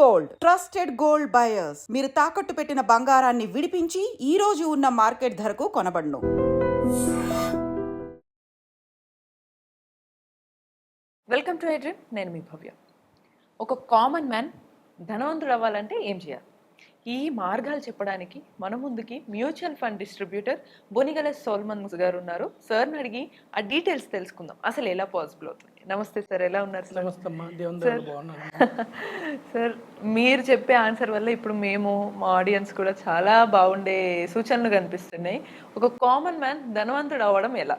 Gold trusted gold buyers. మీరు తాకట్టు పెట్టిన బంగారాన్ని విడిపించి ఈ రోజు ఉన్న మార్కెట్ ధరకు కొనబడును. Welcome to dream. నేను మీ భవ్య. ఒక కామన్ మ్యాన్ ధనవంతుడు అవ్వాలంటే ఏం చేయాలి? ఈ మార్గాలు చెప్పడానికి మన ముందుకి మ్యూచువల్ ఫండ్ డిస్ట్రిబ్యూటర్ బొనిగల సోల్మన్స్ గారు ఉన్నారు. సార్ని అడిగి ఆ డీటెయిల్స్ తెలుసుకుందాం, అసలు ఎలా పాసిబుల్ అవుతుంది. నమస్తే సార్, ఎలా ఉన్నారు సార్? సార్, మీరు చెప్పే ఆన్సర్ వల్ల ఇప్పుడు మేము మా ఆడియన్స్ కూడా చాలా బాగుండే సూచనలు కనిపిస్తున్నాయి. ఒక కామన్ మ్యాన్ ధనవంతుడు అవ్వడం ఎలా?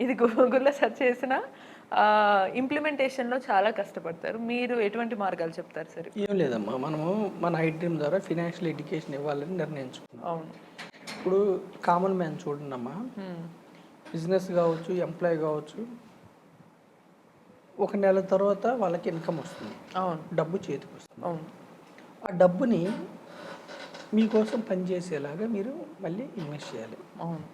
ఇది గూగుల్లో సెర్చ్ చేసిన ఇంప్లిమెంటేషన్లో చాలా కష్టపడతారు. మీరు ఎటువంటి మార్గాలు చెప్తారు సార్? ఏం లేదమ్మా, మనము మన ఐడ్రీమ్ ద్వారా ఫినాన్షియల్ ఎడ్యుకేషన్ ఇవ్వాలని నిర్ణయించుకున్నాం. అవును. ఇప్పుడు కామన్ మ్యాన్ చూడండి అమ్మా, బిజినెస్ కావచ్చు, ఎంప్లాయ్ కావచ్చు, ఒక నెల తర్వాత వాళ్ళకి ఇన్కమ్ వస్తుంది. అవును. డబ్బు చేతికి వస్తుంది. అవును. ఆ డబ్బుని మీకోసం పనిచేసేలాగా మీరు మళ్ళీ ఇన్వెస్ట్ చేయాలి. అవును.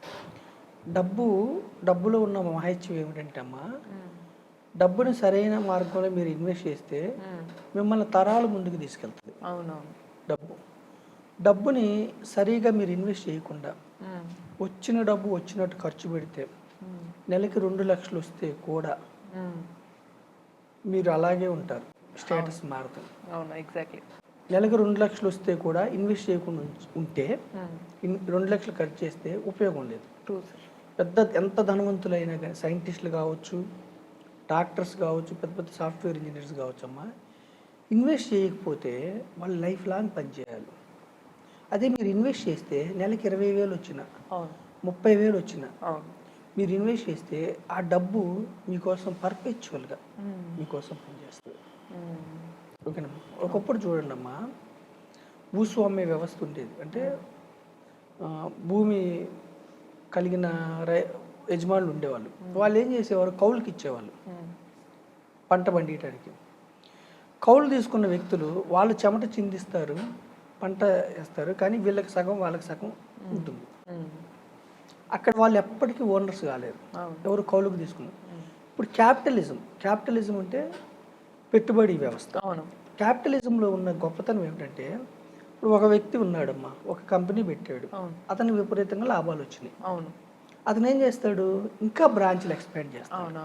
డబ్బులో ఉన్న మహత్యం ఏమిటంటే అమ్మా, డబ్బుని సరైన మార్గంలో మీరు ఇన్వెస్ట్ చేస్తే మిమ్మల్ని తరాలు ముందుకు తీసుకెళ్తుంది. అవునవును. డబ్బుని సరిగా మీరు ఇన్వెస్ట్ చేయకుండా వచ్చిన డబ్బు వచ్చినట్టు ఖర్చు పెడితే నెలకి 2 లక్షలు వస్తే కూడా మీరు అలాగే ఉంటారు, స్టేటస్ మారుతుంది. అవును, ఎగ్జాక్ట్లీ. నెలకు 2 లక్షలు వస్తే కూడా ఇన్వెస్ట్ చేయకుండా ఉంటే 2 లక్షలు ఖర్చు చేస్తే ఉపయోగం లేదు. ఎంత ధనవంతులైనా కానీ, సైంటిస్టులు కావచ్చు, డాక్టర్స్ కావచ్చు, పెద్ద పెద్ద సాఫ్ట్వేర్ ఇంజనీర్స్ కావచ్చు అమ్మా, ఇన్వెస్ట్ చేయకపోతే వాళ్ళు లైఫ్ లాంగ్ పనిచేయాలి. అదే మీరు ఇన్వెస్ట్ చేస్తే నెలకి 20,000 వచ్చిన, 30,000 వచ్చిన మీరు ఇన్వెస్ట్ చేస్తే ఆ డబ్బు మీకోసం పర్పెచువల్గా మీకోసం పనిచేస్తుంది. ఓకేనా? ఒకప్పుడు చూడండి అమ్మా, భూస్వామ్య వ్యవస్థ ఉండేది. అంటే భూమి కలిగిన యజమానులు ఉండేవాళ్ళు. వాళ్ళు ఏం చేసేవారు? కౌలుకి ఇచ్చేవాళ్ళు పంట పండించడానికి. కౌలు తీసుకున్న వ్యక్తులు వాళ్ళు చెమట చిందిస్తారు, పంట వేస్తారు, కానీ వీళ్ళకి సగం వాళ్ళకి సగం ఉంటుంది. అక్కడ వాళ్ళు ఎప్పటికీ ఓనర్స్ కాలేరు, ఎవరు కౌలుకు తీసుకున్నారు. ఇప్పుడు క్యాపిటలిజం అంటే పెట్టుబడి వ్యవస్థ. క్యాపిటలిజంలో ఉన్న గొప్పతనం ఏమిటంటే, ఇప్పుడు ఒక వ్యక్తి ఉన్నాడమ్మా, ఒక కంపెనీ పెట్టాడు, అతనికి విపరీతంగా లాభాలు వచ్చినాయి. అతను ఏం చేస్తాడు? ఇంకా బ్రాంచ్లు ఎక్స్పాండ్ చేస్తాడు.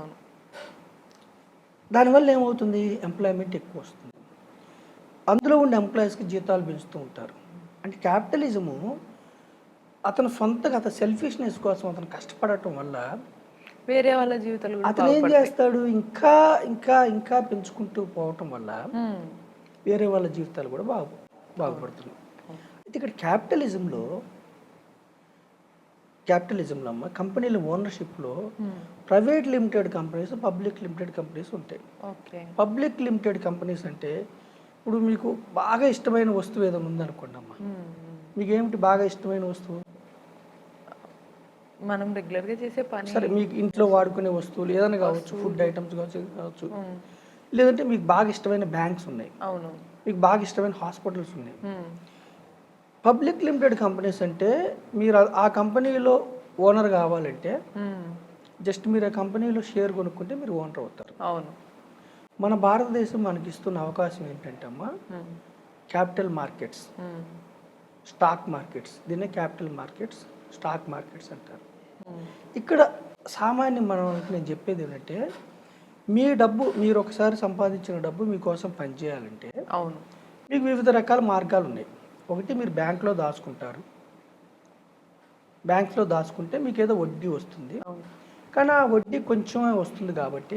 దానివల్ల ఏమవుతుంది? ఎంప్లాయ్మెంట్ ఎక్కువ వస్తుంది. అందులో ఉండే ఎంప్లాయీస్కి జీతాలు పెంచుతూ ఉంటారు. అంటే క్యాపిటలిజము అతను సొంతగా అతను సెల్ఫిష్నెస్ కోసం అతను కష్టపడటం వల్ల వేరే వాళ్ళ జీవితాలు అతను ఏం చేస్తాడు? ఇంకా ఇంకా ఇంకా పెంచుకుంటూ పోవటం వల్ల వేరే వాళ్ళ జీవితాలు కూడా బాగుపడుతున్నాయి. అయితే ఇక్కడ క్యాపిటలిజంలో అమ్మ, కంపెనీల ఓనర్షిప్లో private limited companies, public limited companies ఉంటాయి. పబ్లిక్ లిమిటెడ్ కంపెనీస్ అంటే, ఇప్పుడు మీకు బాగా ఇష్టమైన వస్తువు ఏదైనా ఉందనుకోండి అమ్మ, మీకు ఏమిటి బాగా ఇష్టమైన వస్తువు? మనం రెగ్యులర్గా చేసే పని. సరే, మీకు ఇంట్లో వాడుకునే వస్తువులు ఏదైనా కావచ్చు, ఫుడ్ ఐటమ్స్ కావచ్చు, లేదంటే మీకు బాగా ఇష్టమైన బ్యాంక్స్ ఉన్నాయి, మీకు బాగా ఇష్టమైన హాస్పిటల్స్ ఉన్నాయి. పబ్లిక్ లిమిటెడ్ కంపెనీస్ అంటే, మీరు ఆ కంపెనీలో ఓనర్ కావాలంటే జస్ట్ మీరు ఆ కంపెనీలో షేర్ కొనుక్కుంటే మీరు ఓనర్ అవుతారు. అవును. మన భారతదేశం మనకి ఇస్తున్న అవకాశం ఏంటంటే అమ్మా, క్యాపిటల్ మార్కెట్స్, స్టాక్ మార్కెట్స్. దీన్నే క్యాపిటల్ మార్కెట్స్, స్టాక్ మార్కెట్స్ అంటారు. ఇక్కడ సామాన్య నేను చెప్పేది ఏంటంటే, మీ డబ్బు, మీరు ఒకసారి సంపాదించిన డబ్బు మీకోసం పనిచేయాలంటే మీకు వివిధ రకాల మార్గాలు ఉన్నాయి. ఒకటి, మీరు బ్యాంక్లో దాచుకుంటారు. బ్యాంక్లో దాచుకుంటే మీకు ఏదో వడ్డీ వస్తుంది, కానీ ఆ వడ్డీ కొంచెమే వస్తుంది కాబట్టి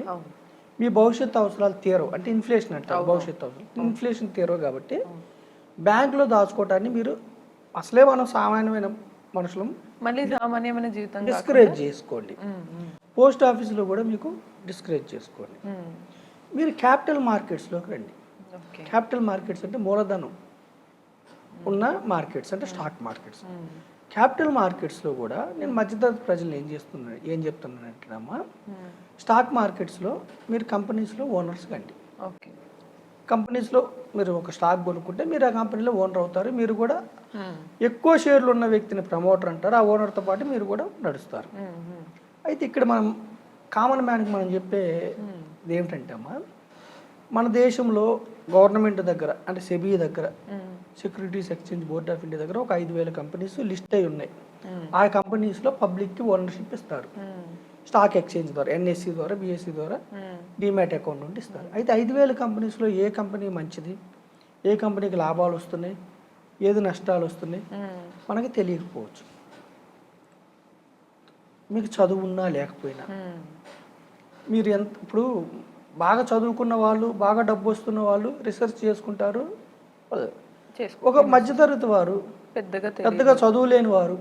మీ భవిష్యత్తు అవసరాలు తీరవు. అంటే ఇన్ఫ్లేషన్ అంటారు, భవిష్యత్తు అవసరాలు ఇన్ఫ్లేషన్ తీరవు కాబట్టి బ్యాంక్లో దాచుకోవటాన్ని మీరు అసలే మనం సామాన్యమైన మనుషులం మళ్ళీ సామాన్యమైన జీవితం డిస్కరేజ్ చేసుకోండి. పోస్ట్ ఆఫీసులో కూడా మీకు డిస్కరేజ్ చేసుకోండి. మీరు క్యాపిటల్ మార్కెట్స్లోకి రండి. క్యాపిటల్ మార్కెట్స్ అంటే మూలధనం ఉన్న మార్కెట్స్, అంటే స్టాక్ మార్కెట్స్. క్యాపిటల్ మార్కెట్స్లో కూడా నేను మధ్యతరగతి ప్రజలు ఏం చెప్తున్నానంటే అమ్మా, స్టాక్ మార్కెట్స్లో మీరు కంపెనీస్లో ఓనర్స్ కండి. కంపెనీస్లో మీరు ఒక స్టాక్ కొనుక్కుంటే మీరు ఆ కంపెనీలో ఓనర్ అవుతారు. మీరు కూడా ఎక్కువ షేర్లు ఉన్న వ్యక్తిని ప్రమోటర్ అంటారు. ఆ ఓనర్తో పాటు మీరు కూడా నడుస్తారు. అయితే ఇక్కడ మనం కామన్ మ్యాన్కి మనం చెప్పేది ఏమిటంటే అమ్మా, మన దేశంలో గవర్నమెంట్ దగ్గర అంటే సెబీ దగ్గర, securities exchange board of India దగ్గర ఒక 5,000 కంపెనీస్ లిస్ట్ అయి ఉన్నాయి. ఆ కంపెనీస్లో పబ్లిక్కి ఓనర్షిప్ ఇస్తారు. స్టాక్ ఎక్స్చేంజ్ ద్వారా, ఎన్ఎస్సి ద్వారా, బిఎస్సి ద్వారా డిమ్యాట్ అకౌంట్ నుండి ఇస్తారు. అయితే 5,000 కంపెనీస్లో ఏ కంపెనీ మంచిది, ఏ కంపెనీకి లాభాలు వస్తున్నాయి, ఏది నష్టాలు వస్తున్నాయి మనకి తెలియకపోవచ్చు. మీకు చదువు ఉన్నా లేకపోయినా, మీరు ఇప్పుడు బాగా చదువుకున్న వాళ్ళు, బాగా డబ్బు వస్తున్న వాళ్ళు రీసెర్చ్ చేసుకుంటారు. ఒక మధ్యతరగతి వారు, పెద్దగా చదువు లేని వారు,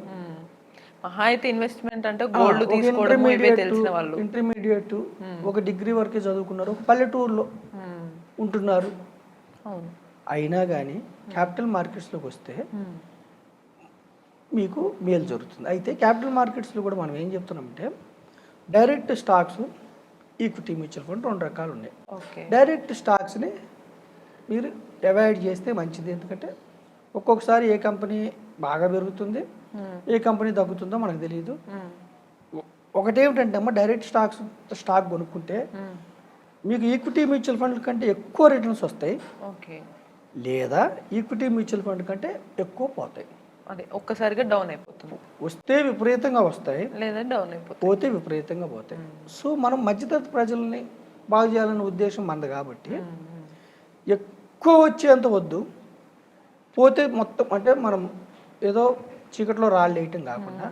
మహా అయితే ఇన్వెస్ట్మెంట్ అంటే గోల్డ్ తీసుకోవడం ఇవే తెలిసిన వాళ్ళు, ఇంటర్మీడియట్ ఒక డిగ్రీ వరకే చదువుకున్నారు, ఒక పల్లెటూరులో ఉంటున్నారు. అయినా కానీ క్యాపిటల్ మార్కెట్స్లోకి వస్తే మీకు మేలు జరుగుతుంది. అయితే క్యాపిటల్ మార్కెట్స్లో కూడా మనం ఏం చెప్తున్నామంటే direct stocks, equity mutual fund 2 రకాలు ఉన్నాయి. డైరెక్ట్ స్టాక్స్ని మీరు అవాయిడ్ చేస్తే మంచిది. ఎందుకంటే ఒక్కొక్కసారి ఏ కంపెనీ బాగా పెరుగుతుంది, ఏ కంపెనీ తగ్గుతుందో మనకు తెలియదు. ఒకటేమిటంటే అమ్మ, డైరెక్ట్ స్టాక్ కొనుక్కుంటే మీకు ఈక్విటీ మ్యూచువల్ ఫండ్ కంటే ఎక్కువ రిటర్న్స్ వస్తాయి, లేదా ఈక్విటీ మ్యూచువల్ ఫండ్ కంటే ఎక్కువ పోతాయి. అదే ఒక్కసారిగా డౌన్ అయిపోతుంది. వస్తే విపరీతంగా వస్తాయి, లేదా డౌన్ అయిపోతాయి, పోతే విపరీతంగా పోతాయి. సో మనం మధ్యతరగతి ప్రజల్ని బాగు చేయాలనే ఉద్దేశం మనది కాబట్టి ఎక్కువ వచ్చేంత వద్దు, పోతే మొత్తం అంటే మనం ఏదో చీకట్లో రాళ్ళు వేయటం కాకుండా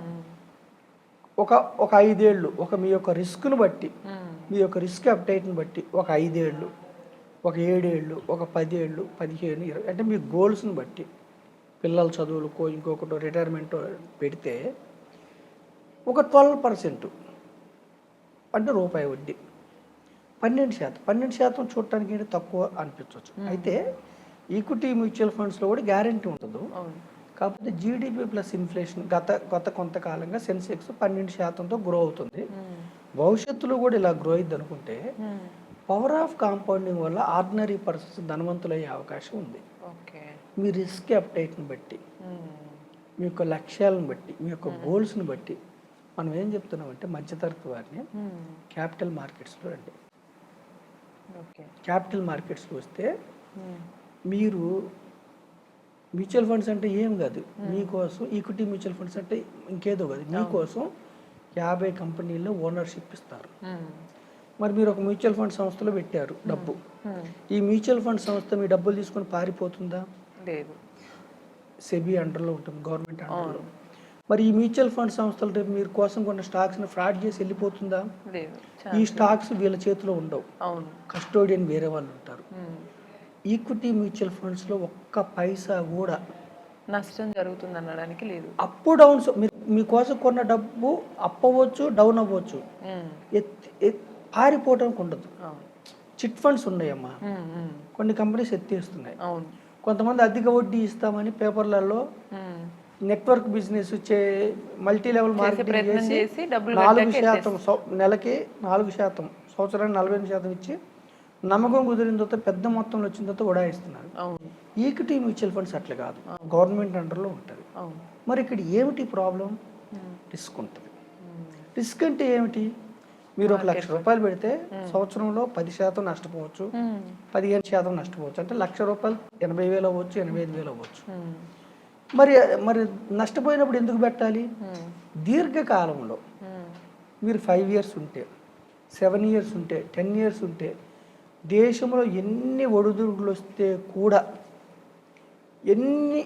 ఒక 5 ఏళ్ళు మీ యొక్క రిస్క్ను బట్టి, మీ యొక్క రిస్క్ అప్టైట్ని బట్టి ఒక 5 ఏళ్ళు, ఒక 7 ఏళ్ళు, ఒక 10 ఏళ్ళు, 15, 20 అంటే మీ గోల్స్ని బట్టి, పిల్లల చదువులకో ఇంకొకటో రిటైర్మెంట్ పెడితే ఒక 12% అంటే రూపాయి వడ్డీ, 12% చూడటానికి ఏంటి తక్కువ అనిపించవచ్చు. అయితే ఈక్విటీ మ్యూచువల్ ఫండ్స్లో కూడా గ్యారెంటీ ఉండదు. కాకపోతే జీడిపి ప్లస్ ఇన్ఫ్లేషన్ గత కొంతకాలంగా సెన్సెక్స్ 12%తో గ్రో అవుతుంది. భవిష్యత్తులో కూడా ఇలా గ్రో అయింది అనుకుంటే పవర్ ఆఫ్ కాంపౌండింగ్ వల్ల ఆర్డినరీ పర్సన్స్ ధనవంతులయ్యే అవకాశం ఉంది. మీ రిస్క్ అప్టైట్ని బట్టి, మీ యొక్క లక్ష్యాలను బట్టి, మీ యొక్క గోల్స్ని బట్టి మనం ఏం చెప్తున్నామంటే మధ్యతరగతి వారిని క్యాపిటల్ మార్కెట్స్లో రండి. క్యాపిటల్ మార్కెట్స్లో వస్తే మీరు మ్యూచువల్ ఫండ్స్ అంటే ఏం కాదు, మీకోసం ఈక్విటీ మ్యూచువల్ ఫండ్స్ అంటే ఇంకేదో కాదు, మీకోసం 50 కంపెనీల్లో ఓనర్షిప్ ఇస్తారు. మరి మీరు ఒక మ్యూచువల్ ఫండ్ సంస్థలో పెట్టారు డబ్బు, ఈ మ్యూచువల్ ఫండ్ సంస్థ మీ డబ్బులు తీసుకొని పారిపోతుందా? లేదు. సెబీ అండర్లో ఉంటుంది, గవర్నమెంట్ అండర్లో. మరి ఈ మ్యూచువల్ ఫండ్ సంస్థలు రేపు మీరు కోసం కొన్న స్టాక్స్ని ఫ్రాడ్ చేసి వెళ్ళిపోతుందా? లేదు. ఈ స్టాక్స్ వీళ్ళ చేతిలో ఉండవు, కస్టోడియన్ వేరే వాళ్ళు ఉంటారు. ఈక్విటీ మ్యూచువల్ ఫండ్స్లో ఒక్క పైసా కూడా నష్టం జరుగుతుంది అనడానికి లేదు. అప్ డౌన్స్, మీకోసం కొన్న డబ్బు అప్ అవ్వచ్చు, డౌన్ అవ్వచ్చు, పారిపోవడానికి ఉండదు. చిట్ ఫండ్స్ ఉన్నాయమ్మా, కొన్ని కంపెనీస్ ఎత్తేస్తున్నాయి. కొంతమంది అధిక వడ్డీ ఇస్తామని పేపర్లలో network business multi level marketing చేసి 4% నెలకి 4%, సంవత్సరానికి 45% ఇచ్చి నమ్మకం కుదిరిన తర్వాత పెద్ద మొత్తంలో వచ్చిన తర్వాత ఉడాయిస్తున్నారు. ఈక్విటీ మ్యూచువల్ ఫండ్స్ అట్లా కాదు, గవర్నమెంట్ అండర్లో ఉంటుంది. మరి ఇక్కడ ఏమిటి ప్రాబ్లం? రిస్క్ ఉంటుంది. రిస్క్ అంటే ఏమిటి? మీరు 1,00,000 రూపాయలు పెడితే సంవత్సరంలో 10% నష్టపోవచ్చు, 15% నష్టపోవచ్చు. అంటే ₹1,00,000 80,000 అవ్వచ్చు, 85,000 అవ్వచ్చు. మరి నష్టపోయినప్పుడు ఎందుకు పెట్టాలి? దీర్ఘకాలంలో మీరు 5 ఇయర్స్ ఉంటే, 7 ఇయర్స్ ఉంటే, 10 ఇయర్స్ ఉంటే, దేశంలో ఎన్ని ఒడిదుడుకులు వస్తే కూడా, ఎన్ని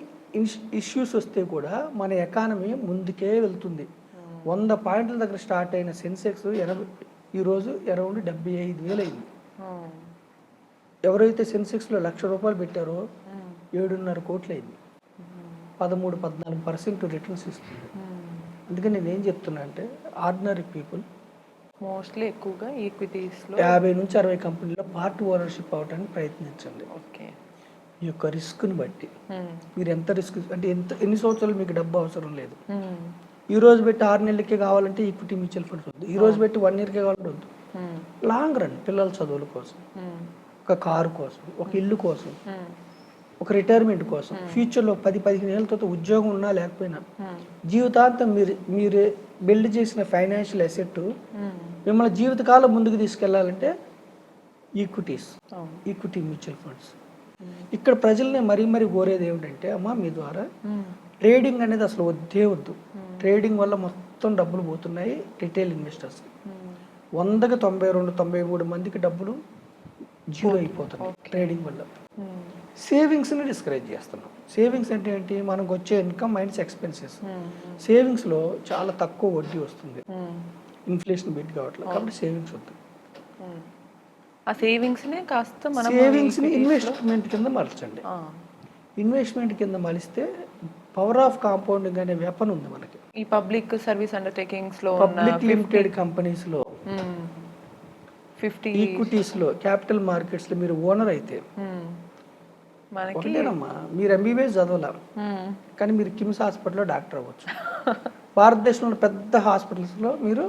ఇష్యూస్ వస్తే కూడా మన ఎకానమీ ముందుకే వెళ్తుంది. 100 పాయింట్ల దగ్గర స్టార్ట్ అయిన సెన్సెక్స్ ఈరోజు అరౌండ్ 75,000 అయింది. ఎవరైతే సెన్సెక్స్లో ₹1,00,000 పెట్టారో 7.5 కోట్లు అయింది. 13-14% రిటర్న్స్ ఇస్తుంది. అందుకని నేను ఏం చెప్తున్నా అంటే ఆర్డినరీ పీపుల్ మోస్ట్లీ ఎక్కువగా ఈక్విటీస్లో 50 నుంచి 60 కంపెనీలో పార్ట్ ఓనర్షిప్ అవడానికి ప్రయత్నించండి. మీ యొక్క రిస్క్ని బట్టి మీరు ఎంత రిస్క్ అంటే ఎన్ని సంవత్సరాలు మీకు డబ్బు అవసరం లేదు. ఈ రోజు పెట్టి 6 నెలలకే కావాలంటే ఈక్విటీ మ్యూచువల్ ఫండ్స్ వద్దు, ఈ రోజు పెట్టి 1 ఇయర్కే కావాలంటే వద్దు. లాంగ్ రన్, పిల్లల చదువుల కోసం, ఒక కారు కోసం, ఒక ఇల్లు కోసం, ఒక రిటైర్మెంట్ కోసం, ఫ్యూచర్లో 10-15 ఏళ్ళ తర్వాత ఉద్యోగం ఉన్నా లేకపోయినా జీవితాంతం మీరు బిల్డ్ చేసిన ఫైనాన్షియల్ అసెట్ మిమ్మల్ని జీవితకాలం ముందుకు తీసుకెళ్లాలంటే ఈక్విటీ మ్యూచువల్ ఫండ్స్. ఇక్కడ ప్రజల్ని మరీ కోరేది ఏమిటంటే అమ్మా మీ ద్వారా ట్రేడింగ్ అనేది అసలు వద్దు. ట్రేడింగ్ వల్ల మొత్తం డబ్బులు పోతున్నాయి రిటైల్ ఇన్వెస్టర్స్కి. 100కి 92-93 మందికి డబ్బులు జీరో అయిపోతున్నాయి ట్రేడింగ్ వల్ల. సేవింగ్స్ని డిస్కరేజ్ చేస్తున్నాం. సేవింగ్స్ అంటే ఏంటి? మనకు వచ్చే ఇన్కమ్ మైనస్ ఎక్స్పెన్సెస్. సేవింగ్స్లో చాలా తక్కువ వడ్డీ వస్తుంది, ఇన్ఫ్లేషన్ బీట్ కావట్లేదు, కాబట్టి సేవింగ్స్ వద్దు. ఆ సేవింగ్స్ని కాస్త మనం సేవింగ్స్ని ఇన్వెస్ట్మెంట్ కింద మలచండి. ఇన్వెస్ట్మెంట్ కింద మలిస్తే పవర్ ఆఫ్ కాంపౌండింగ్ అనే వెపన్ ఉంది మనకి. ఈ పబ్లిక్ సర్వీస్ అండర్టేకింగ్స్లో పబ్లిక్ లిమిటెడ్ కంపెనీస్లో 50 ఈక్విటీస్లో క్యాపిటల్ మార్కెట్స్లో మీరు ఓనర్ అయితే మనకి ఒకటేనమ్మా, మీరు ఎంబీబీఎస్ చదవాల కానీ మీరు కిమ్స్ హాస్పిటల్లో డాక్టర్ అవ్వచ్చు. భారతదేశంలో పెద్ద హాస్పిటల్స్లో మీరు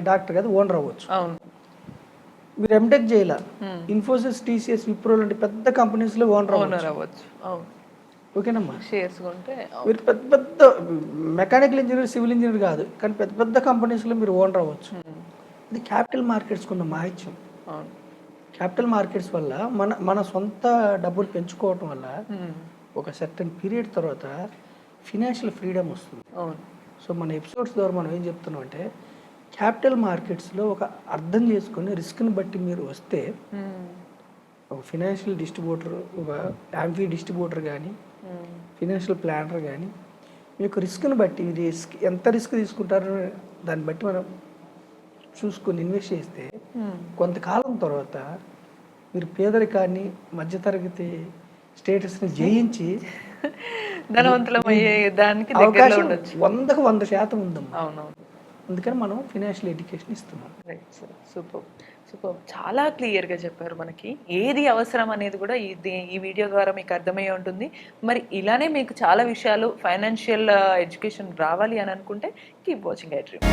డాక్టర్ కాదు ఓనర్ అవ్వచ్చు. మీరు ఎంటెక్ చేయాల, ఇన్ఫోసిస్, టీసీఎస్, విప్రో లాంటి పెద్ద కంపెనీస్లో ఓనర్ అవ్వచ్చు. ఓకేనమ్మా. షేర్స్ కొంటే మీరు పెద్ద మెకానికల్ ఇంజనీర్, సివిల్ ఇంజనీర్ కాదు కానీ పెద్ద కంపెనీస్లో మీరు ఓనర్ అవ్వచ్చు. ఇది క్యాపిటల్ మార్కెట్స్కి ఉన్న మాహిత్యం. క్యాపిటల్ మార్కెట్స్ వల్ల మన సొంత డబ్బులు పెంచుకోవటం వల్ల ఒక సర్టన్ పీరియడ్ తర్వాత ఫినాన్షియల్ ఫ్రీడమ్ వస్తుంది. సో మన ఎపిసోడ్స్ ద్వారా మనం ఏం చెప్తున్నాం అంటే క్యాపిటల్ మార్కెట్స్లో ఒక అర్థం చేసుకొని రిస్క్ని బట్టి మీరు వస్తే ఒక ఫినాన్షియల్ డిస్ట్రిబ్యూటర్, ఒక యాంఫీ డిస్ట్రిబ్యూటర్ కానీ ఫినాన్షియల్ ప్లానర్ కానీ మీకు రిస్క్ని బట్టి ఎంత రిస్క్ తీసుకుంటారో దాన్ని బట్టి మనం చూసుకొని ఇన్వెస్ట్ చేస్తే కొంతకాలం తర్వాత మీరు పేదరికాన్ని, మధ్యతరగతి స్టేటస్ని జయించి ధనవంతులం అయ్యే దానికి అవకాశం 100కు 100% ఉందమ్మా. అందుకని మనం ఫినాన్షియల్ ఎడ్యుకేషన్ ఇస్తున్నాం. సూపర్ చాలా క్లియర్గా చెప్పారు. మనకి ఏది అవసరం అనేది కూడా ఈ వీడియో ద్వారా మీకు అర్థమయ్యే ఉంటుంది. మరి ఇలానే మీకు చాలా విషయాలు ఫైనాన్షియల్ ఎడ్యుకేషన్ రావాలి అని అనుకుంటే కీప్ వాచింగ్ ఐ డ్రీమ్.